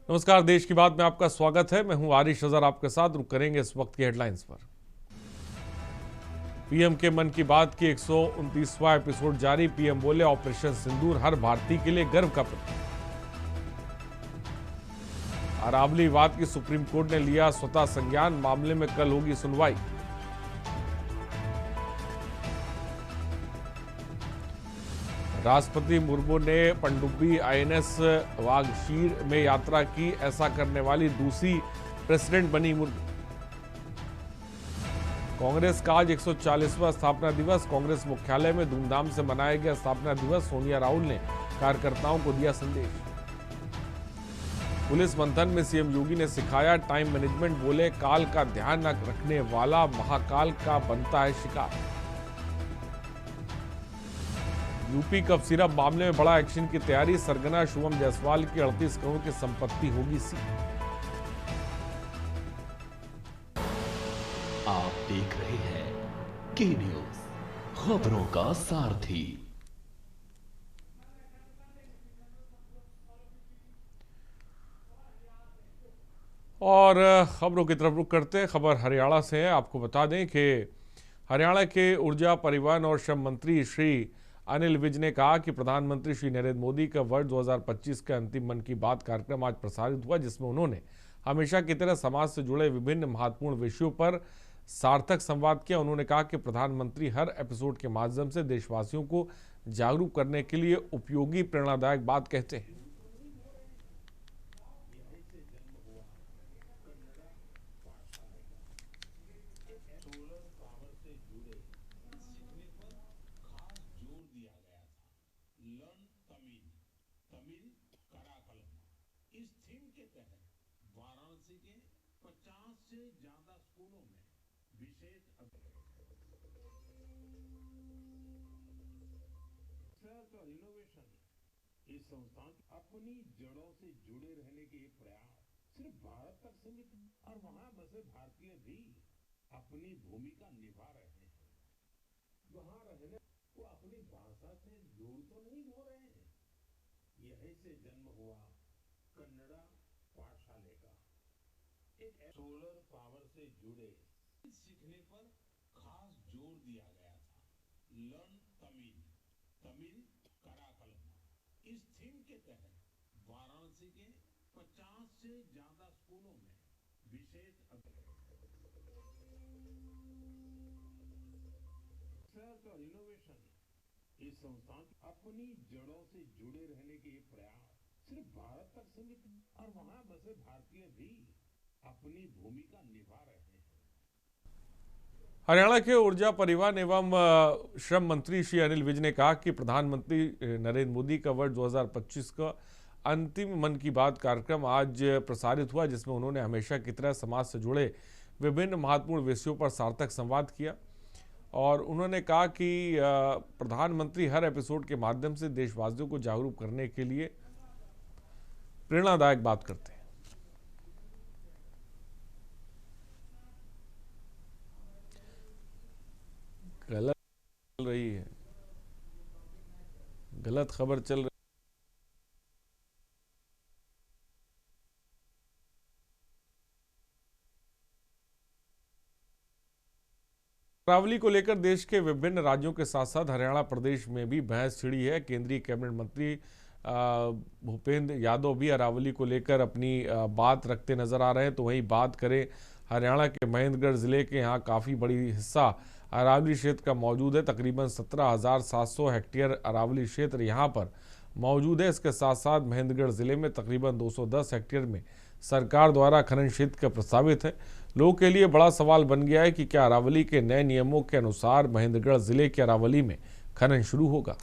नमस्कार, देश की बात में आपका स्वागत है। मैं हूं आरिश अजहर आपके साथ। रुक करेंगे इस वक्त की हेडलाइंस पर। पीएम के मन की बात की 129वां एपिसोड जारी। पीएम बोले, ऑपरेशन सिंदूर हर भारतीय के लिए गर्व का प्रतीक। अरावली विवाद की सुप्रीम कोर्ट ने लिया स्वतः संज्ञान। मामले में कल होगी सुनवाई। राष्ट्रपति मुर्मू ने पनडुब्बी आईएनएस वागशीर में यात्रा की। ऐसा करने वाली दूसरी प्रेसिडेंट बनी मुर्मू। कांग्रेस का आज 140वां स्थापना दिवस। कांग्रेस मुख्यालय में धूमधाम से मनाया गया स्थापना दिवस। सोनिया राहुल ने कार्यकर्ताओं को दिया संदेश। पुलिस मंथन में सीएम योगी ने सिखाया टाइम मैनेजमेंट। बोले, काल का ध्यान न रखने वाला महाकाल का बनता है शिकार। यूपी कप सिरप मामले में बड़ा एक्शन की तैयारी। सरगना शुभम जायसवाल की 38 करोड़ की संपत्ति होगी सीज। आप देख रहे हैं के न्यूज, खबरों का सारथी। और खबरों की तरफ रुख करते हैं। खबर हरियाणा से है। आपको बता दें कि हरियाणा के ऊर्जा, परिवहन और श्रम मंत्री श्री अनिल विज ने कहा कि प्रधानमंत्री श्री नरेंद्र मोदी का वर्ष 2025 का अंतिम मन की बात कार्यक्रम आज प्रसारित हुआ, जिसमें उन्होंने हमेशा की तरह समाज से जुड़े विभिन्न महत्वपूर्ण विषयों पर सार्थक संवाद किया। उन्होंने कहा कि प्रधानमंत्री हर एपिसोड के माध्यम से देशवासियों को जागरूक करने के लिए उपयोगी, प्रेरणादायक बात कहते हैं। इस थीम के तहत वाराणसी के 50 से ज्यादा स्कूलों में विशेष रिसर्च और इनोवेशन इस संस्थान अपनी जड़ों से जुड़े रहने के ये प्रयास सिर्फ भारत तक सीमित और वहां बसे भारतीय भी अपनी भूमिका निभा रहे हैं। वहां रहने को अपनी भाषा से दूर तो नहीं हो रहे हैं। यहीं से जन्म हुआ कन्नड़ा पाठशाले का एक सोलर पावर से जुड़े सीखने पर खास जोर दिया गया था। लर्न तमिल, तमिल कराकलम। इस थीम के तहत वाराणसी के 50 से ज्यादा स्कूलों में विशेष रिसर्च और इनोवेशन इस संस्थान अपनी जड़ों से जुड़े रहने के ये प्रयास सिर्फ भारत तक सीमित और वहां बसे भारतीय भी अपनी भूमिका निभा रहे हैं। हरियाणा के ऊर्जा, परिवहन एवं श्रम मंत्री श्री अनिल विज ने कहा कि प्रधानमंत्री नरेंद्र मोदी का वर्ष 2025 का अंतिम मन की बात कार्यक्रम आज प्रसारित हुआ, जिसमें उन्होंने हमेशा की तरह समाज से जुड़े विभिन्न महत्वपूर्ण विषयों पर सार्थक संवाद किया। और उन्होंने कहा कि प्रधानमंत्री हर एपिसोड के माध्यम से देशवासियों को जागरूक करने के लिए प्रेरणादायक बात करते हैं। गलत चल रही है, गलत खबर चल रही। अरावली को लेकर देश के विभिन्न राज्यों के साथ साथ हरियाणा प्रदेश में भी बहस छिड़ी है। केंद्रीय कैबिनेट मंत्री भूपेंद्र यादव भी अरावली को लेकर अपनी बात रखते नजर आ रहे हैं। तो वहीं बात करें हरियाणा के महेंद्रगढ़ जिले के, यहाँ काफ़ी बड़ी हिस्सा अरावली क्षेत्र का मौजूद है। तकरीबन 17,700 हेक्टेयर अरावली क्षेत्र यहाँ पर मौजूद है। इसके साथ साथ महेंद्रगढ़ जिले में तकरीबन 210 हेक्टेयर में सरकार द्वारा खनन क्षेत्र का प्रस्तावित है। लोगों के लिए बड़ा सवाल बन गया है कि क्या अरावली के नए नियमों के अनुसार महेंद्रगढ़ जिले के अरावली में खनन शुरू होगा।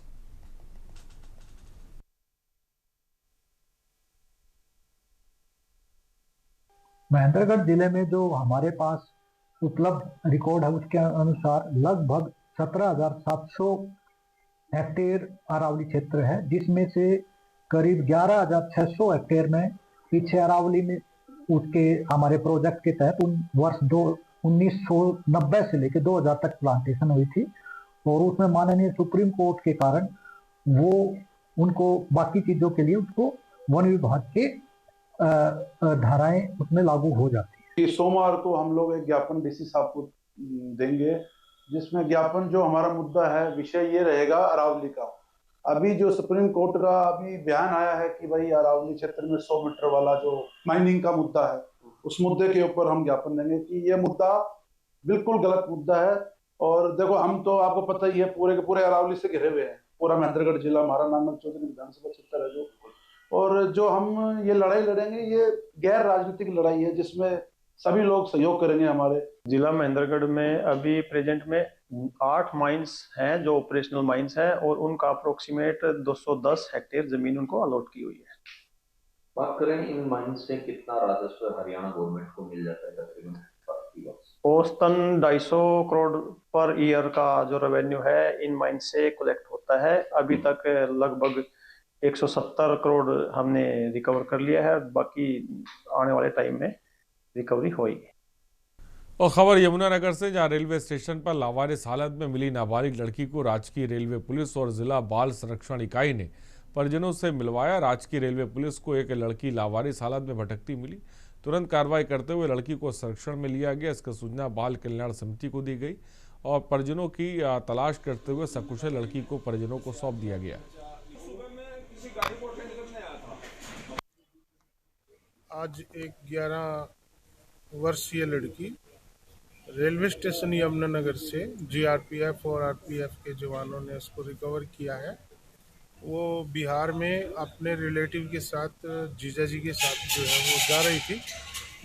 महेंद्रगढ़ जिले में जो हमारे पास उपलब्ध रिकॉर्ड है उसके अनुसार लगभग 17,700 हेक्टेयर अरावली क्षेत्र है, जिसमें से करीब 11,600 हेक्टेयर में पीछे अरावली में उसके हमारे प्रोजेक्ट के तहत वर्ष 1990 से लेकर 2000 तक प्लांटेशन हुई थी। और उसमें माननीय सुप्रीम कोर्ट के कारण वो उनको बाकी चीजों के लिए उसको वन विभाग के धाराएं उसमें लागू हो जाती कि सोमवार को हम लोग एक ज्ञापन डीसी साहब को देंगे, जिसमें ज्ञापन जो हमारा मुद्दा है विषय ये रहेगा अरावली का। अभी जो सुप्रीम कोर्ट का अभी बयान आया है कि भाई अरावली क्षेत्र में 100 मीटर वाला जो माइनिंग का मुद्दा है, उस मुद्दे के ऊपर हम ज्ञापन देंगे कि ये मुद्दा बिल्कुल गलत मुद्दा है। और देखो, हम तो आपको पता ही है पूरे के पूरे अरावली से घिरे हुए हैं, पूरा महेंद्रगढ़ जिला हमारा नानक चौधरी विधानसभा क्षेत्र है जो, और जो हम ये लड़ाई लड़ेंगे ये गैर राजनीतिक लड़ाई है जिसमें सभी लोग सहयोग करेंगे। हमारे जिला महेंद्रगढ़ में अभी प्रेजेंट में 8 माइंस हैं जो ऑपरेशनल माइंस हैं, और उनका अप्रोक्सीमेट 210 हेक्टेयर जमीन उनको अलॉट की हुई है। बात करें इन माइंस से कितना राजस्व हरियाणा गवर्नमेंट को मिल जाता है तकरीबन? औसतन 250 करोड़ पर ईयर का जो रेवेन्यू है इन माइंस से कलेक्ट होता है। अभी तक लगभग 170 करोड़ हमने रिकवर कर लिया है, बाकी आने वाले टाइम में रिकवरी होगी। और खबर यमुनानगर से, जहां रेलवे स्टेशन पर लावारिस हालत में मिली नाबालिग लड़की को राजकीय रेलवे पुलिस और जिला बाल संरक्षण इकाई ने परिजनों से मिलवाया। राजकीय रेलवे पुलिस को एक लड़की लावारिस हालत में भटकती मिली। तुरंत कार्रवाई करते हुए लड़की को संरक्षण में लिया गया। इसकी सूचना बाल कल्याण समिति को दी गई और परिजनों की तलाश करते हुए सकुशल लड़की को परिजनों को सौंप दिया गया। आज एक 11 वर्षीय लड़की रेलवे स्टेशन यमुनानगर से जीआरपीएफ और आरपीएफ के जवानों ने उसको रिकवर किया है। वो बिहार में अपने रिलेटिव के साथ, जीजा जी के साथ जो है वो जा रही थी।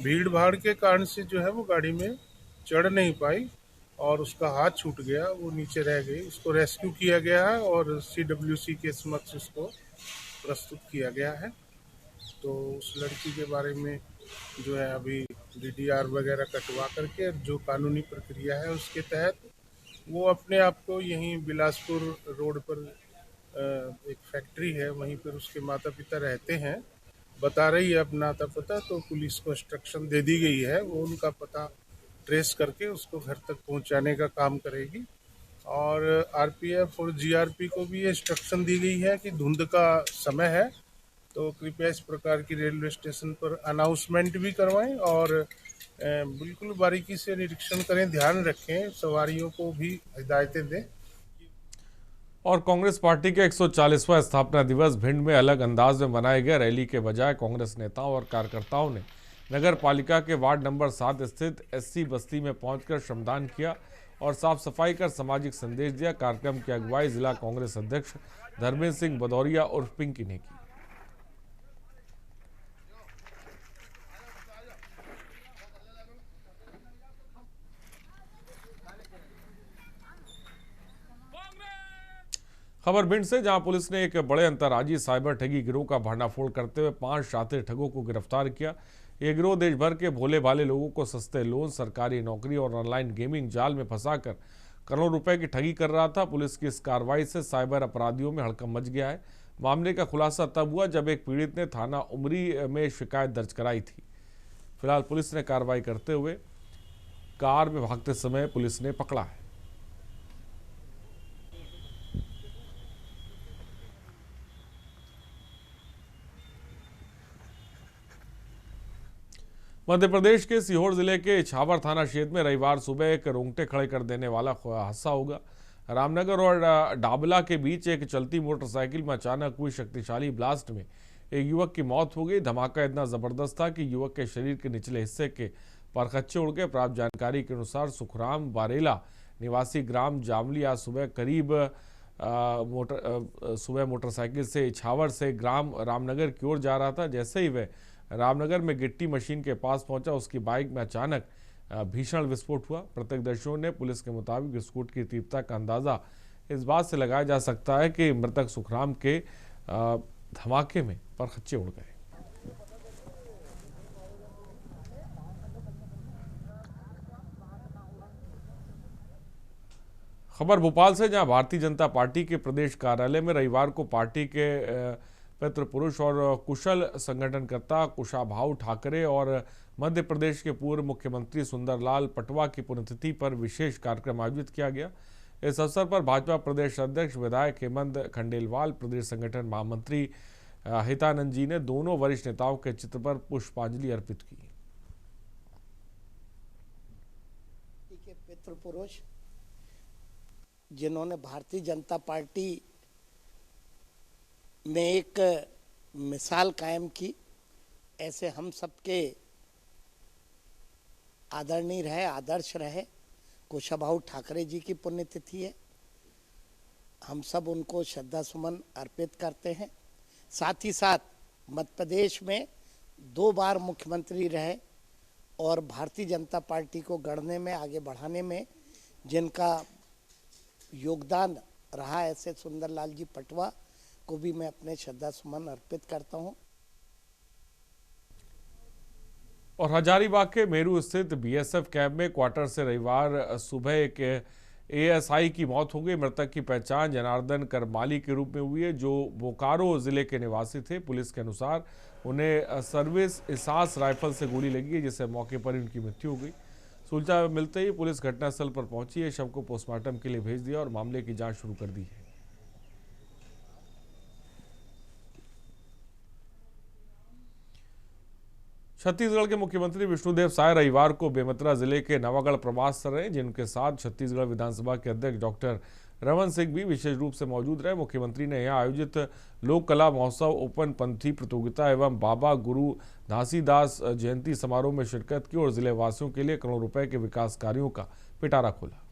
भीड़ भाड़ के कारण से जो है वो गाड़ी में चढ़ नहीं पाई और उसका हाथ छूट गया, वो नीचे रह गई। उसको रेस्क्यू किया गया है और CWC के समक्ष उसको प्रस्तुत किया गया है। तो उस लड़की के बारे में जो है अभी DDR वगैरह कटवा करके जो कानूनी प्रक्रिया है उसके तहत वो अपने आप को यहीं बिलासपुर रोड पर एक फैक्ट्री है, वहीं पर उसके माता पिता रहते हैं, बता रही है अपना आता पता। तो पुलिस को इंस्ट्रक्शन दे दी गई है, वो उनका पता ट्रेस करके उसको घर तक पहुंचाने का काम करेगी। और RPF और GRP को भी ये इंस्ट्रक्शन दी गई है कि धुंध का समय है, तो कृपया इस प्रकार की रेलवे स्टेशन पर अनाउंसमेंट भी करवाएं और बिल्कुल बारीकी से निरीक्षण करें, ध्यान रखें, सवारियों को भी हिदायतें दें। और कांग्रेस पार्टी के 140वां स्थापना दिवस भिंड में अलग अंदाज में मनाया गया। रैली के बजाय कांग्रेस नेताओं और कार्यकर्ताओं ने नगर पालिका के वार्ड नंबर 7 स्थित SC बस्ती में पहुंचकर श्रमदान किया और साफ सफाई कर सामाजिक संदेश दिया। कार्यक्रम की अगुवाई जिला कांग्रेस अध्यक्ष धर्मेंद्र सिंह भदौरिया उर्फ पिंकी ने की। खबर भिंड से, जहां पुलिस ने एक बड़े अंतर्राज्यीय साइबर ठगी गिरोह का भंडाफोड़ करते हुए 5 शातिर ठगों को गिरफ्तार किया। ये गिरोह देश भर के भोले भाले लोगों को सस्ते लोन, सरकारी नौकरी और ऑनलाइन गेमिंग जाल में फंसाकर करोड़ों रुपए की ठगी कर रहा था। पुलिस की इस कार्रवाई से साइबर अपराधियों में हड़कंप मच गया है। मामले का खुलासा तब हुआ जब एक पीड़ित ने थाना उमरी में शिकायत दर्ज कराई थी। फिलहाल पुलिस ने कार्रवाई करते हुए कार में भागते समय पुलिस ने पकड़ा है। मध्य प्रदेश के सीहोर जिले के इछावर थाना क्षेत्र में रविवार सुबह एक रोंगटे खड़े कर देने वाला हादसा होगा। रामनगर और डाबला के बीच एक चलती मोटरसाइकिल में अचानक हुई शक्तिशाली ब्लास्ट में एक युवक की मौत हो गई। धमाका इतना जबरदस्त था कि युवक के शरीर के निचले हिस्से के परखच्चे उड़ गए। प्राप्त जानकारी के अनुसार सुखराम बारेला निवासी ग्राम जामली आज सुबह करीब मोटरसाइकिल से इछावर से ग्राम रामनगर की ओर जा रहा था। जैसे ही वह रामनगर में गिट्टी मशीन के पास पहुंचा, उसकी बाइक में अचानक भीषण विस्फोट हुआ। प्रत्यक्षदर्शियों ने पुलिस के मुताबिक विस्फोट की तीव्रता का अंदाजा इस बात से लगाया जा सकता है कि मृतक सुखराम के धमाके में परखच्चे उड़ गए। खबर भोपाल से, जहां भारतीय जनता पार्टी के प्रदेश कार्यालय में रविवार को पार्टी के पितृ पुरुष और कुशल संगठनकर्ता कुशाभाऊ ठाकरे और मध्य प्रदेश के पूर्व मुख्यमंत्री सुंदरलाल पटवा की पुण्यतिथि पर विशेष कार्यक्रम आयोजित किया गया। इस अवसर पर भाजपा प्रदेश अध्यक्ष विधायक हेमंत खंडेलवाल, प्रदेश संगठन महामंत्री हितानंद जी ने दोनों वरिष्ठ नेताओं के चित्र पर पुष्पांजलि अर्पित की। के पितृ पुरुष जिन्होंने भारतीय जनता पार्टी में एक मिसाल कायम की, ऐसे हम सबके आदरणीय रहे, आदर्श रहे कुशाभाऊ ठाकरे जी की पुण्यतिथि है। हम सब उनको श्रद्धा सुमन अर्पित करते हैं। साथ ही साथ मध्य प्रदेश में 2 बार मुख्यमंत्री रहे और भारतीय जनता पार्टी को गढ़ने में, आगे बढ़ाने में जिनका योगदान रहा, ऐसे सुंदरलाल जी पटवा को भी मैं अपने श्रद्धा सुमन अर्पित करता हूं। और हजारीबाग के मेरू स्थित बीएसएफ कैंप में क्वार्टर से रविवार सुबह एक एएसआई की मौत हो गई। मृतक की पहचान जनार्दन करमाली के रूप में हुई है, जो बोकारो जिले के निवासी थे। पुलिस के अनुसार उन्हें सर्विस एहसास राइफल से गोली लगी है, जिससे मौके पर ही उनकी मृत्यु हो गई। सूचना मिलते ही पुलिस घटनास्थल पर पहुंची है, शव को पोस्टमार्टम के लिए भेज दिया और मामले की जांच शुरू कर दी है। छत्तीसगढ़ के मुख्यमंत्री विष्णुदेव साय रविवार को बेमेतरा जिले के नवागढ़ प्रवास कर रहे हैं, जिनके साथ छत्तीसगढ़ विधानसभा के अध्यक्ष डॉक्टर रमन सिंह भी विशेष रूप से मौजूद रहे। मुख्यमंत्री ने यहां आयोजित लोक कला महोत्सव, ओपन पंथी प्रतियोगिता एवं बाबा गुरु घासीदास जयंती समारोह में शिरकत की और जिले वासियों के लिए करोड़ों रुपए के विकास कार्यों का पिटारा खोला।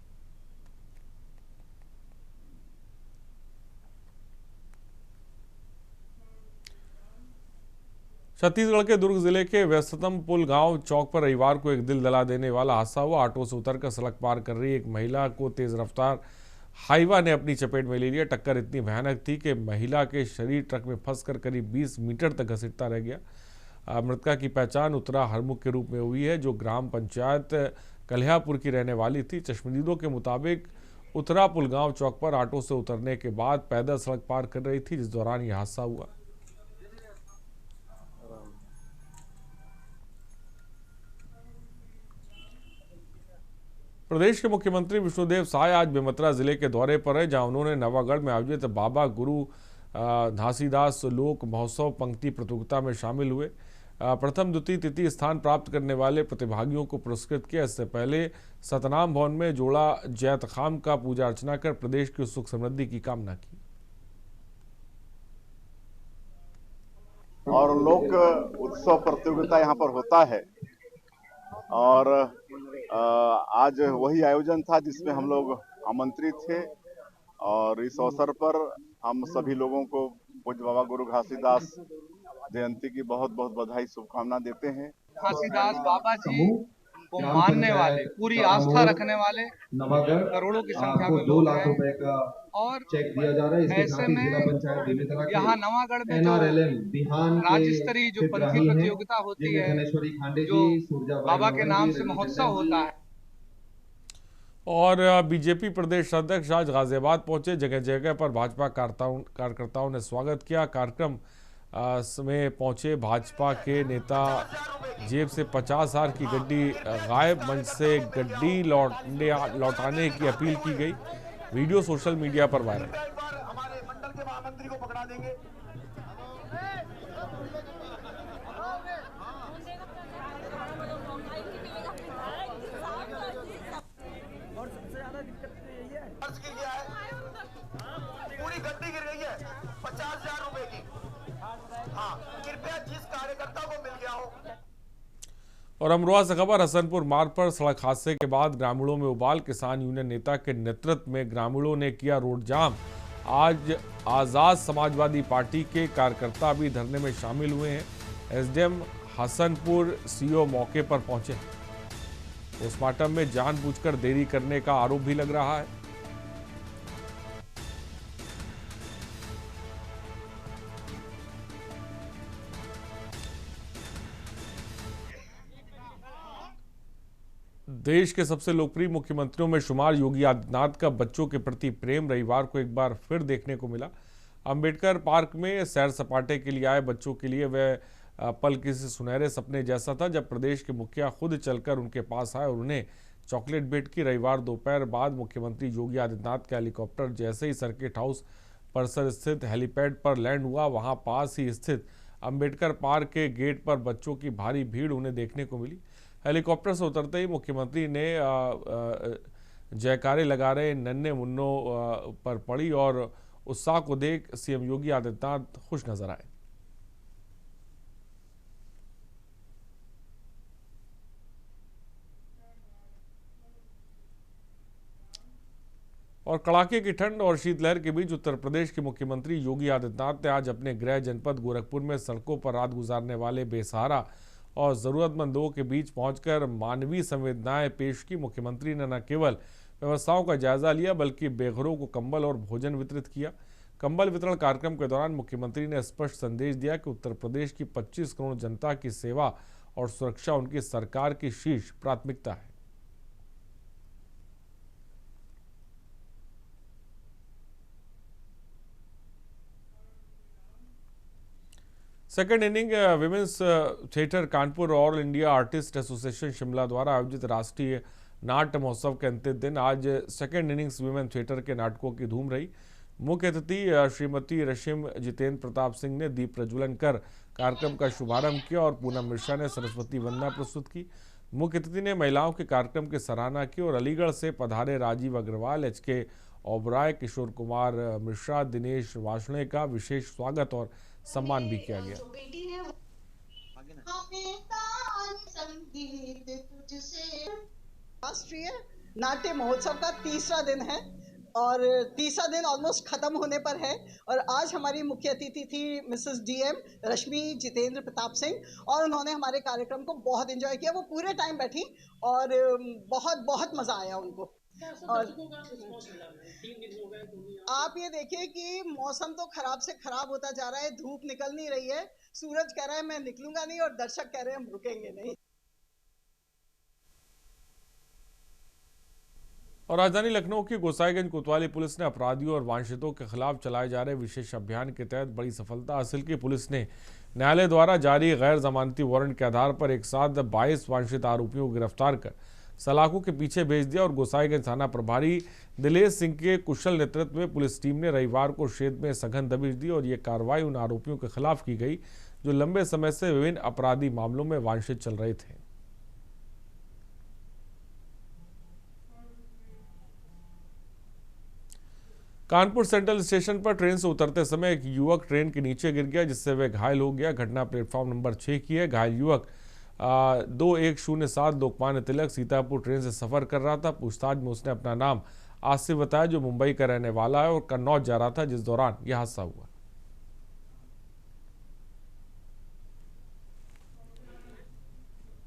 छत्तीसगढ़ के दुर्ग जिले के व्यस्ततम पुल गांव चौक पर रविवार को एक दिल दहला देने वाला हादसा हुआ। ऑटो से उतरकर सड़क पार कर रही एक महिला को तेज रफ्तार हाईवा ने अपनी चपेट में ले लिया। टक्कर इतनी भयानक थी कि महिला के शरीर ट्रक में फंसकर करीब 20 मीटर तक घसीटता रह गया। मृतका की पहचान उत्तरा हरमुख के रूप में हुई है, जो ग्राम पंचायत कल्हापुर की रहने वाली थी। चश्मदीदों के मुताबिक उत्तरा पुल गांव चौक पर ऑटो से उतरने के बाद पैदल सड़क पार कर रही थी, जिस दौरान यह हादसा हुआ। प्रदेश के मुख्यमंत्री विष्णुदेव साय आज बेमेतरा जिले के दौरे पर है, जहां उन्होंने नवागढ़ में आयोजित बाबा गुरु घासीदास लोक महोत्सव पंक्ति प्रतियोगिता में शामिल हुए। प्रथम द्वितीय तृतीय स्थान प्राप्त करने वाले प्रतिभागियों को पुरस्कृत किया। इससे पहले सतनाम भवन में जोड़ा जैत खाम का पूजा अर्चना कर प्रदेश की सुख समृद्धि की कामना की। और लोक उत्सव प्रतियोगिता यहाँ पर होता है और आज वही आयोजन था जिसमें हम लोग आमंत्रित थे और इस अवसर पर हम सभी लोगों को पूज्य बाबा गुरु घासीदास जयंती की बहुत बहुत बधाई शुभकामना देते हैं। घासीदास बाबा जी को मानने वाले, पूरी आस्था रखने वाले करोड़ों की संख्या में 2 लाख रुपए का और चेक दिया जा रहा है। इसके ऐसे साथ ही जिला में पंचायत बेमेतरा यहाँ नवागढ़ में जो राज्य स्तरीय जो पंथी प्रतियोगिता होती है, जो बाबा के नाम से महोत्सव होता है। और बीजेपी प्रदेश अध्यक्ष आज गाजियाबाद पहुंचे। जगह जगह पर भाजपा कार्यकर्ताओं ने स्वागत किया। कार्यक्रम में पहुंचे भाजपा के नेता जेब से 50,000 की गड्डी गायब, मंच से गड्डी लौटाने की अपील की गई। वीडियो सोशल मीडिया पर वायरल। हमारे मंडल के महामंत्री को पकड़ा देंगे। और सबसे ज्यादा दिक्कत तो यही है, खर्च गिर गया है, पूरी गड्डी गिर गई है 50,000 रुपए की। हाँ, कृपया जिस कार्यकर्ता को मिल गया हो। और अमरोहा से खबर, हसनपुर मार्ग पर सड़क हादसे के बाद ग्रामीणों में उबाल। किसान यूनियन नेता के नेतृत्व में ग्रामीणों ने किया रोड जाम। आज आजाद समाजवादी पार्टी के कार्यकर्ता भी धरने में शामिल हुए हैं। एसडीएम हसनपुर सीओ मौके पर पहुंचे। पोस्टमार्टम में जानबूझकर देरी करने का आरोप भी लग रहा है। देश के सबसे लोकप्रिय मुख्यमंत्रियों में शुमार योगी आदित्यनाथ का बच्चों के प्रति प्रेम रविवार को एक बार फिर देखने को मिला। अंबेडकर पार्क में सैर सपाटे के लिए आए बच्चों के लिए वह पल किसी सुनहरे सपने जैसा था, जब प्रदेश के मुखिया खुद चलकर उनके पास आए और उन्हें चॉकलेट भेंट की। रविवार दोपहर बाद मुख्यमंत्री योगी आदित्यनाथ का हेलीकॉप्टर जैसे ही सर्किट हाउस परिसर स्थित हेलीपैड पर लैंड हुआ। वहां पास ही स्थित अंबेडकर पार्क के गेट पर बच्चों की भारी भीड़ उन्हें देखने को मिली। हेलीकॉप्टर से उतरते ही मुख्यमंत्री ने जयकारे लगा रहे नन्हे मुन्नों पर पड़ी और उत्साह को देख सीएम योगी आदित्यनाथ खुश नजर आए। और कड़ाके की ठंड और शीतलहर के बीच उत्तर प्रदेश के मुख्यमंत्री योगी आदित्यनाथ ने आज अपने गृह जनपद गोरखपुर में सड़कों पर रात गुजारने वाले बेसहारा और जरूरतमंदों के बीच पहुंचकर मानवीय संवेदनाएं पेश की। मुख्यमंत्री ने न केवल व्यवस्थाओं का जायजा लिया बल्कि बेघरों को कंबल और भोजन वितरित किया। कंबल वितरण कार्यक्रम के दौरान मुख्यमंत्री ने स्पष्ट संदेश दिया कि उत्तर प्रदेश की 25 करोड़ जनता की सेवा और सुरक्षा उनकी सरकार की शीर्ष प्राथमिकता है। Second inning women's theatre Kanpur all India artist association Shimla द्वारा आयोजित राष्ट्रीय नाट्य महोत्सव के अंतिम दिन आज सेकेंड इनिंग्स विमेन थिएटर के नाटकों की धूम रही। मुख्य अतिथि श्रीमती रशिम जितेंद्र प्रताप सिंह ने दीप प्रज्वलन कर कार्यक्रम का शुभारंभ किया और पूनम मिश्रा ने सरस्वती वंदना प्रस्तुत की। मुख्य अतिथि ने महिलाओं के कार्यक्रम की सराहना की और अलीगढ़ से पधारे राजीव अग्रवाल, एचके ओबराय, किशोर कुमार मिश्रा, दिनेश वार्ष्णेय का विशेष स्वागत और सम्मान भी किया गया। राष्ट्रीय नाट्य महोत्सव का तीसरा दिन है और तीसरा दिन ऑलमोस्ट खत्म होने पर है और आज हमारी मुख्य अतिथि थी मिसेस डीएम रश्मि जितेंद्र प्रताप सिंह और उन्होंने हमारे कार्यक्रम को बहुत एंजॉय किया। वो पूरे टाइम बैठी और बहुत बहुत मजा आया उनको। और आप ये देखिए कि मौसम तो खराब से खराब होता जा रहा है, धूप निकल नहीं रही है, सूरज कह रहा है मैं निकलूंगा नहीं और दर्शक कह रहे हैं हम रुकेंगे नहीं। और राजधानी लखनऊ की गोसाईगंज कोतवाली पुलिस ने अपराधियों और वांछितों के खिलाफ चलाए जा रहे विशेष अभियान के तहत बड़ी सफलता हासिल की। पुलिस ने न्यायालय द्वारा जारी गैर जमानती वारंट के आधार पर एक साथ 22 वांछित आरोपियों को गिरफ्तार कर सलाखों के पीछे भेज दिया और गोसाईगंज थाना प्रभारी दिलेश सिंह के कुशल नेतृत्व में पुलिस टीम ने रविवार को क्षेत्र में सघन दबिश दी और ये कार्रवाई उन आरोपियों के खिलाफ की गई जो लंबे समय से विभिन्न अपराधी मामलों में वांछित चल रहे थे। कानपुर सेंट्रल स्टेशन पर ट्रेन से उतरते समय एक युवक ट्रेन के नीचे गिर गया जिससे वह घायल हो गया। घटना प्लेटफॉर्म नंबर 6 की है। घायल युवक 2107 लोकमान्य तिलक सीतापुर ट्रेन से सफर कर रहा था। पूछताछ में उसने अपना नाम आसिफ बताया जो मुंबई का रहने वाला है और कन्नौज जा रहा था जिस दौरान यह हादसा हुआ।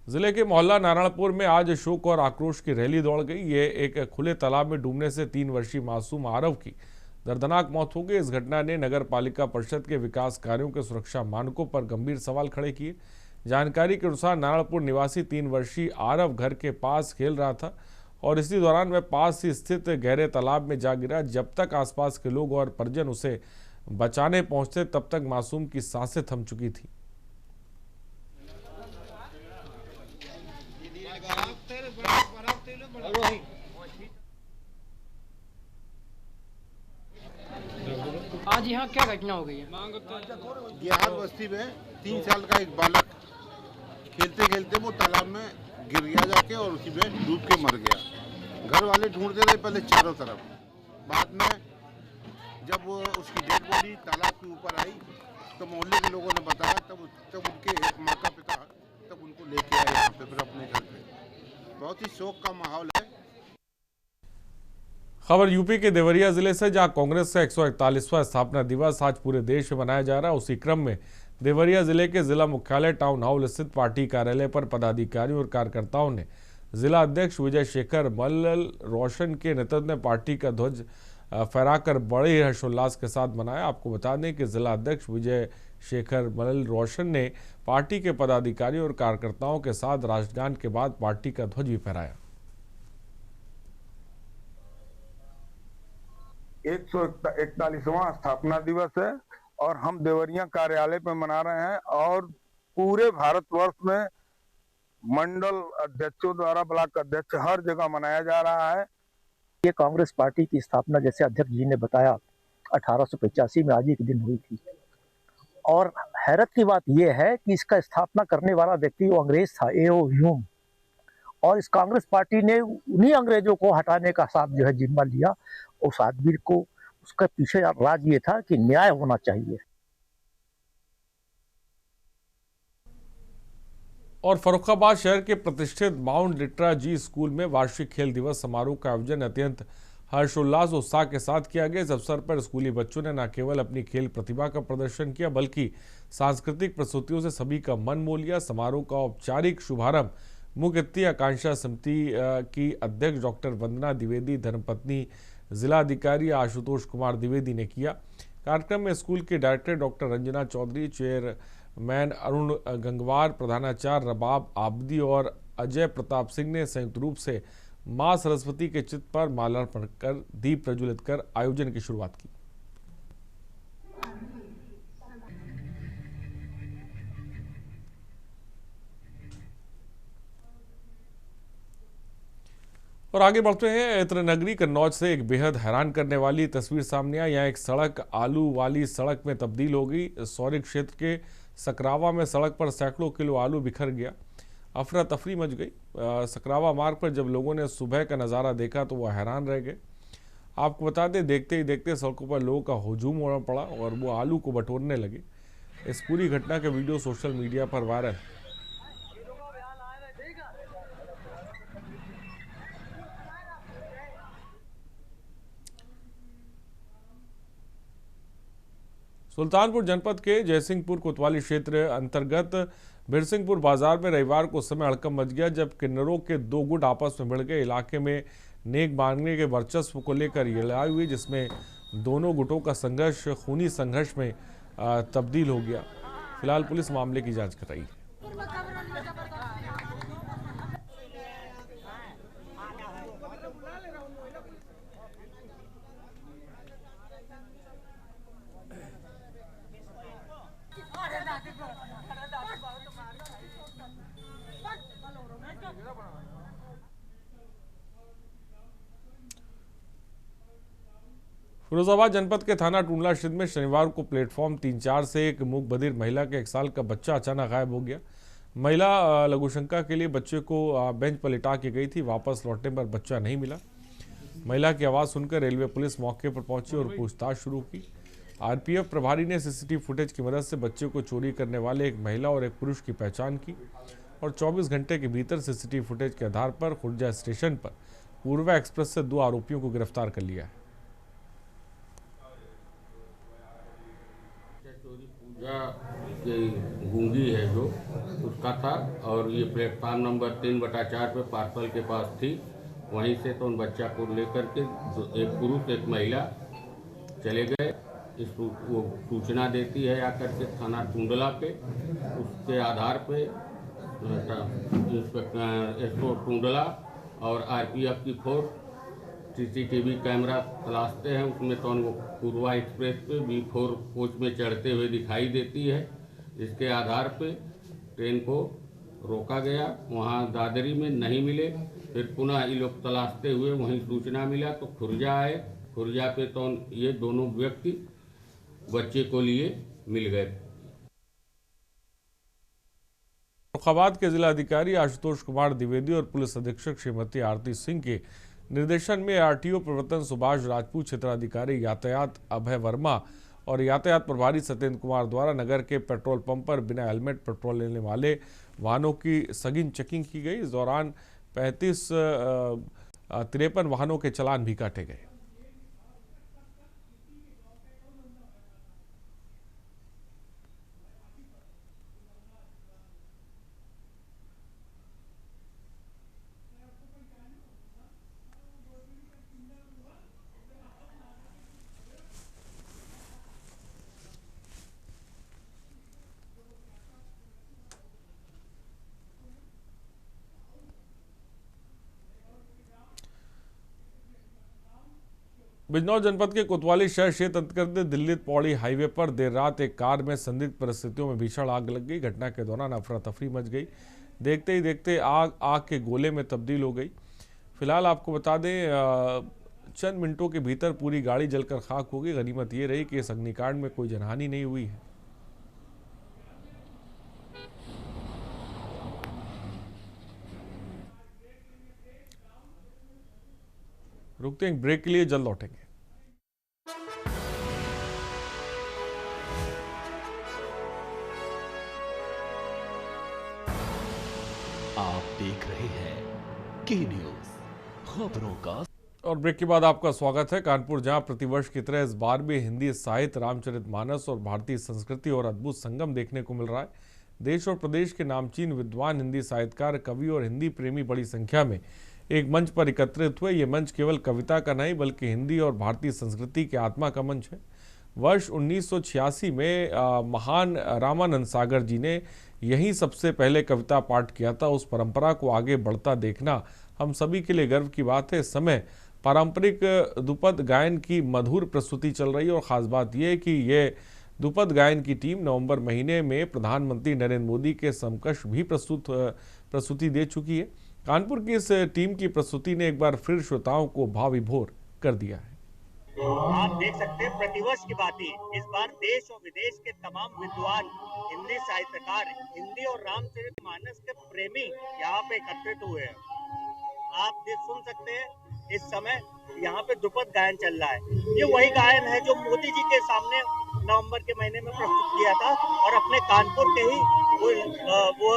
जिले के मोहल्ला नारायणपुर में आज शोक और आक्रोश की रैली दौड़ गई। ये एक खुले तालाब में डूबने से 3 वर्षीय मासूम आरव की दर्दनाक मौत हो गई। इस घटना ने नगर पालिका परिषद के विकास कार्यों के सुरक्षा मानकों पर गंभीर सवाल खड़े किए। जानकारी के अनुसार नारायणपुर निवासी 3 वर्षीय आरव घर के पास खेल रहा था और इसी दौरान वह पास ही स्थित गहरे तालाब में जा गिरा। जब तक आसपास के लोग और परिजन उसे बचाने पहुंचते तब तक मासूम की सांसें थम चुकी थी। आज यहाँ क्या घटना हो गई है? बिहार बस्ती में 3 साल का एक बालक खेलते खेलते वो तालाब में गिर गया जाके और उसी में डूब के मर गया। घर वाले ढूंढते रहे पहले चारों तरफ। बाद में जब वो उसकी डेड बॉडी तालाब के ऊपर आई तो मोहल्ले के लोगों ने बताया, तब उनके एक माता पिता तब उनको लेके आए यहाँ पे फिर अपने घर पे। बहुत ही शोक का माहौल है। खबर यूपी के देवरिया जिले से जहां कांग्रेस का 141वां स्थापना दिवस आज पूरे देश में मनाया जा रहा है। उसी क्रम में देवरिया जिले के जिला मुख्यालय टाउन हॉल स्थित पार्टी कार्यालय पर पदाधिकारियों और कार्यकर्ताओं ने जिला अध्यक्ष विजय शेखर मल्ल रोशन के नेतृत्व में पार्टी का ध्वज फहराकर बड़े हर्षोल्लास के साथ मनाया। आपको बता दें कि जिला अध्यक्ष विजय शेखर मल्ल रोशन ने पार्टी के पदाधिकारियों और कार्यकर्ताओं के साथ राष्ट्रगान के बाद पार्टी का ध्वज भी फहराया। 141वां स्थापना दिवस है और हम देवरिया कार्यालय पे मना रहे हैं और पूरे भारतवर्ष में मंडल अध्यक्षों द्वारा, ब्लॉक अध्यक्ष हर जगह मनाया जा रहा है। ये कांग्रेस पार्टी की स्थापना, जैसे अध्यक्ष जी ने बताया, 1885 में आज ही के दिन हुई थी। और हैरत की बात यह है कि इसका स्थापना करने वाला व्यक्ति वो अंग्रेज था, A.O. ह्यूम, और इस कांग्रेस पार्टी ने उन्हीं अंग्रेजों को हटाने का साथ जो है जिम्मा लिया। उस आदमी को, उसका पीछे राज ये था कि न्याय होना चाहिए। और फर्रुखाबाद शहर के प्रतिष्ठित माउंट लिट्रा जी स्कूल में वार्षिक खेल दिवस समारोह का आयोजन अत्यंत हर्षोल्लास और उत्साह के साथ किया गया। इस अवसर पर स्कूली बच्चों ने न केवल अपनी खेल प्रतिभा का प्रदर्शन किया बल्कि सांस्कृतिक प्रस्तुतियों से सभी का मन मोह लिया। समारोह का औपचारिक शुभारंभ मुख्य अतिथि आकांक्षा समिति की अध्यक्ष डॉक्टर वंदना द्विवेदी, धर्मपत्नी जिलाधिकारी आशुतोष कुमार द्विवेदी ने किया। कार्यक्रम में स्कूल के director doctor Ranjana Chaudhary, chairman Arun Gangwar, प्रधानाचार्य रबाब आबदी और अजय प्रताप सिंह ने संयुक्त रूप से मां सरस्वती के चित्र पर माल्यार्पण कर दीप प्रज्वलित कर आयोजन की शुरुआत की। और आगे बढ़ते हैं। इत्र नगरी कन्नौज से एक बेहद हैरान करने वाली तस्वीर सामने आई। यहाँ एक सड़क आलू वाली सड़क में तब्दील हो गई। सौरी क्षेत्र के सकरावा में सड़क पर सैकड़ों किलो आलू बिखर गया। अफरा तफरी मच गई। सकरावा मार्ग पर जब लोगों ने सुबह का नज़ारा देखा तो वह हैरान रह गए। आपको बता दें, देखते ही देखते सड़कों पर लोगों का हुजूम उमड़ पड़ा और वो आलू को बटोरने लगे। इस पूरी घटना के वीडियो सोशल मीडिया पर वायरल। सुल्तानपुर जनपद के जयसिंहपुर कोतवाली क्षेत्र अंतर्गत बिरसिंहपुर बाजार में रविवार को समय हड़कंप मच गया जब किन्नरों के दो गुट आपस में भिड़ गए। इलाके में नेक मांगने के वर्चस्व को लेकर ये लड़ाई हुई जिसमें दोनों गुटों का संघर्ष खूनी संघर्ष में तब्दील हो गया। फिलहाल पुलिस मामले की जांच कर रही है। फिरोजाबाद जनपद के थाना टूंडला क्षेत्र में शनिवार को प्लेटफॉर्म 3-4 से एक मूक बधिर महिला के 1 साल का बच्चा अचानक गायब हो गया। महिला लघुशंका के लिए बच्चे को बेंच पर लिटा के गई थी। वापस लौटने पर बच्चा नहीं मिला। महिला की आवाज़ सुनकर रेलवे पुलिस मौके पर पहुंची और पूछताछ शुरू की। आरपीएफ प्रभारी ने सीसीटीवी फुटेज की मदद से बच्चे को चोरी करने वाले एक महिला और एक पुरुष की पहचान की और 24 घंटे के भीतर सीसीटीवी फुटेज के आधार पर खुर्जा स्टेशन पर पूर्वा एक्सप्रेस से 2 आरोपियों को गिरफ्तार कर लिया है। गूंगी है जो उसका था और ये प्लेटफार्म नंबर 3/4 पे पार्सल के पास थी। वहीं से तो उन बच्चा को लेकर के एक पुरुष एक महिला चले गए। वो सूचना देती है आकर के थाना टूंडला पे। उसके आधार पे इंस्पेक्टर एसओ टूंडला और आरपीएफ की फोर्स सीसीटीवी कैमरा तलाशते हैं। उसमें तो वो पूर्वा एक्सप्रेस पे B4 कोच में चढ़ते हुए दिखाई देती है। इसके आधार पे ट्रेन को रोका गया। वहाँ दादरी में नहीं मिले। फिर पुनः ये लोग तलाशते हुए वहीं सूचना मिला तो खुर्जा आए। खुर्जा पे तो ये दोनों व्यक्ति बच्चे को लिए मिल गए। फर्रुखाबाद के जिलाधिकारी आशुतोष कुमार द्विवेदी और पुलिस अधीक्षक श्रीमती आरती सिंह के निर्देशन में आरटीओ प्रवर्तन सुभाष राजपूत, क्षेत्राधिकारी यातायात अभय वर्मा और यातायात प्रभारी सत्येंद्र कुमार द्वारा नगर के पेट्रोल पंप पर बिना हेलमेट पेट्रोल लेने वाले वाहनों की सघन चेकिंग की गई। इस दौरान 53 वाहनों के चालान भी काटे गए। बिजनौर जनपद के कोतवाली शहर क्षेत्र अंतर्गत दिल्ली पौड़ी हाईवे पर देर रात एक कार में संदिग्ध परिस्थितियों में भीषण आग लग गई। घटना के दौरान अफरा तफरी मच गई। देखते ही देखते आग के गोले में तब्दील हो गई। फिलहाल आपको बता दें चंद मिनटों के भीतर पूरी गाड़ी जलकर खाक हो गई। गनीमत ये रही कि इस अग्निकांड में कोई जनहानि नहीं हुई है। रुकते हैं ब्रेक के लिए, जल्द लौटेंगे। आप देख रहे हैं के न्यूज, खबरों का। और ब्रेक के बाद आपका स्वागत है। कानपुर जहां प्रतिवर्ष की तरह इस बार भी हिंदी साहित्य, रामचरितमानस और भारतीय संस्कृति और अद्भुत संगम देखने को मिल रहा है। देश और प्रदेश के नामचीन विद्वान, हिंदी साहित्यकार, कवि और हिंदी प्रेमी बड़ी संख्या में एक मंच पर एकत्रित हुए। ये मंच केवल कविता का नहीं बल्कि हिंदी और भारतीय संस्कृति के आत्मा का मंच है। वर्ष 1986 में महान रामानंद सागर जी ने यही सबसे पहले कविता पाठ किया था। उस परंपरा को आगे बढ़ता देखना हम सभी के लिए गर्व की बात है। इस समय पारंपरिक ध्रुपद गायन की मधुर प्रस्तुति चल रही है और ख़ास बात यह है कि ये ध्रुपद गायन की टीम नवंबर महीने में प्रधानमंत्री नरेंद्र मोदी के समकक्ष भी प्रस्तुति दे चुकी है। कानपुर की इस टीम की प्रस्तुति ने एक बार फिर श्रोताओं को भाव विभोर कर दिया है। आप देख सकते हैं प्रतिवर्ष की बात ही इस बार देश और विदेश के तमाम विद्वान, हिंदी साहित्यकार, हिंदी और रामचरितमानस के प्रेमी यहाँ पे एकत्रित हुए हैं। आप सुन सकते हैं इस समय यहाँ पे ध्रुपद गायन चल रहा है। ये वही गायन है जो मोदी जी के सामने नवंबर के महीने में प्रस्तुत किया था और अपने कानपुर के ही वो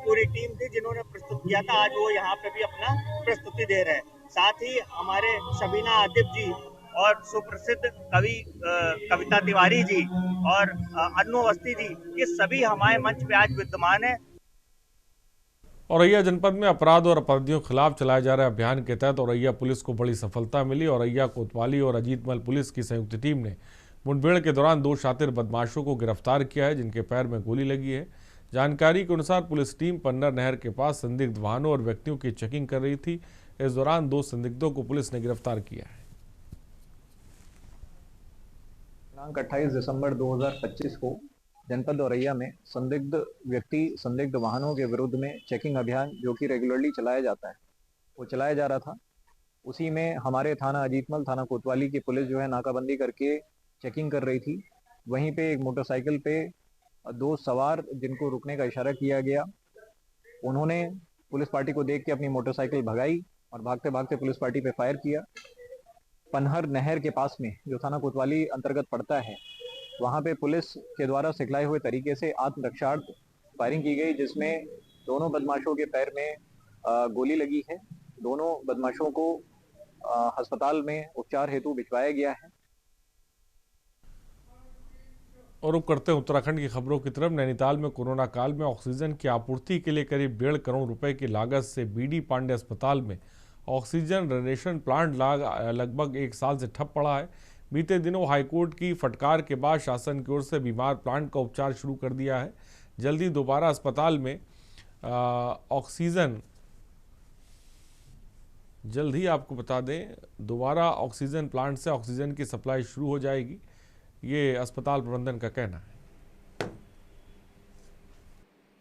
पूरी टीम थी जिन्होंने प्रस्तुत किया था। आज वो यहाँ पे भी अपना प्रस्तुति दे रहे हैं। साथ ही हमारे शबीना आतिफ जी और सुप्रसिद्ध कवि कविता तिवारी जी और अन्नू अवस्थी जी, ये सभी हमारे मंच पे आज विद्यमान है। औरैया जनपद में अपराध और अपराधियों के खिलाफ चलाए जा रहे अभियान के तहत औरैया पुलिस को बड़ी सफलता मिली। औरैया कोतवाली और अजीतमल पुलिस की संयुक्त टीम ने मुठभेड़ के दौरान 2 शातिर बदमाशों को गिरफ्तार किया है जिनके पैर में गोली लगी है। जानकारी के अनुसार पुलिस टीम पन्नर नहर के पास संदिग्ध वाहनों और व्यक्तियों की चेकिंग कर रही थी। इस दौरान 2 संदिग्धों को पुलिस ने गिरफ्तार किया है। दिनांक 28 दिसंबर 2025 को जनपद औरैया में संदिग्ध व्यक्ति, संदिग्ध वाहनों के विरुद्ध में चेकिंग अभियान जो कि रेगुलरली चलाया जाता है वो चलाया जा रहा था। उसी में हमारे थाना अजीतमल, थाना कोतवाली की पुलिस जो है नाकाबंदी करके चेकिंग कर रही थी। वहीं पे एक मोटरसाइकिल पे 2 सवार जिनको रुकने का इशारा किया गया, उन्होंने पुलिस पार्टी को देख के अपनी मोटरसाइकिल भगाई और भागते भागते पुलिस पार्टी पे फायर किया। पनहर नहर के पास में जो थाना कोतवाली अंतर्गत पड़ता है वहाँ पे पुलिस के द्वारा सिखलाए हुए तरीके से आत्मरक्षार्थ फायरिंग की गई जिसमें दोनों बदमाशों के पैर में गोली लगी है। दोनों बदमाशों को अस्पताल में उपचार हेतु भिजवाया गया है। और रुक करते हैं उत्तराखंड की खबरों की तरफ। नैनीताल में कोरोना काल में ऑक्सीजन की आपूर्ति के लिए करीब 1.5 करोड़ रुपए की लागत से बीडी पांडे अस्पताल में ऑक्सीजन जनरेशन प्लांट लगभग 1 साल से ठप पड़ा है। बीते दिनों हाईकोर्ट की फटकार के बाद शासन की ओर से बीमार प्लांट का उपचार शुरू कर दिया है। जल्दी दोबारा अस्पताल में ऑक्सीजन, जल्द ही आपको बता दें दोबारा ऑक्सीजन प्लांट से ऑक्सीजन की सप्लाई शुरू हो जाएगी, ये अस्पताल प्रबंधन का कहना है।